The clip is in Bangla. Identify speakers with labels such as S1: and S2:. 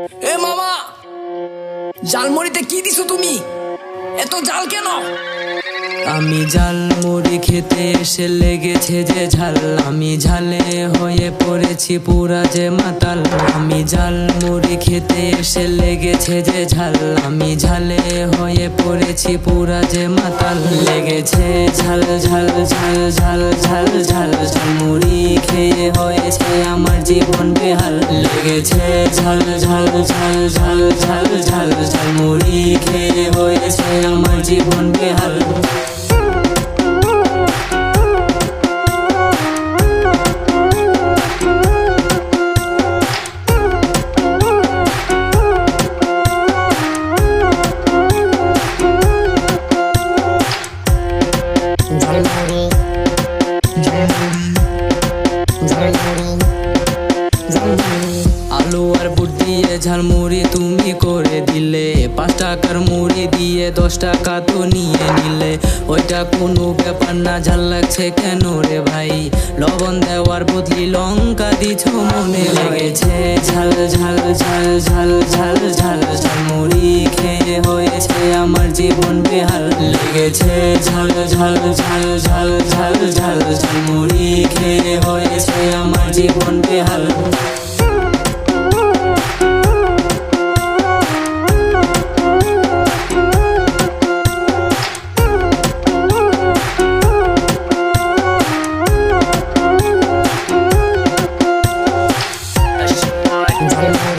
S1: এ মামা, ঝালমুড়িতে কি দিছো তুমি? এত ঝাল কেন?
S2: আমি ঝালমুড়ি খেতে এসে লেগেছে যে ঝাল, আমি ঝালে হয়ে পড়েছি পুরা যে মাতাল। আমি ঝালমুড়ি খেতে এসে লেগেছে যে ঝাল, আমি ঝালে হয়ে পড়েছি পুরা যে মাতাল। লেগেছে ঝাল ঝাল ঝাল ঝাল ঝাল ঝাল, ঝালমুড়ি খেয়ে হয়েছে আমার জীবন বেহাল। লেগেছে ঝাল ঝাল ঝাল ঝাল ঝাল ঝাল, ঝালমুড়ি খেয়ে হয়েছে আমার জীবন বেহাল।
S3: ঝালমুড়ি ঝালমুড়ি ঝালমুড়ি
S2: আলু আর বুট দিয়ে ঝালমুড়ি তুমি করে দিলে, 5 টাকার মুড়ি দিয়ে 10 টাকা তো নিয়ে নিলে। ওইটা কোনো ব্যাপার না, ঝাল লাগছে কেন রে ভাই? লবণ দেওয়ার বদলি লঙ্কা দিছো মনে। লেগেছে ঝাল ঝাল ঝাল ঝাল ঝাল ঝাল, ঝালমুড়ি খেয়ে হয়েছে আমার জীবন বেহাল। লেগেছে ঝাল ঝাল ঝাল ঝাল ঝাল ঝাল, ঝালমুড়ি খেয়ে হয়েছে আমার জীবন বেহাল।
S3: ঝালমুড়ি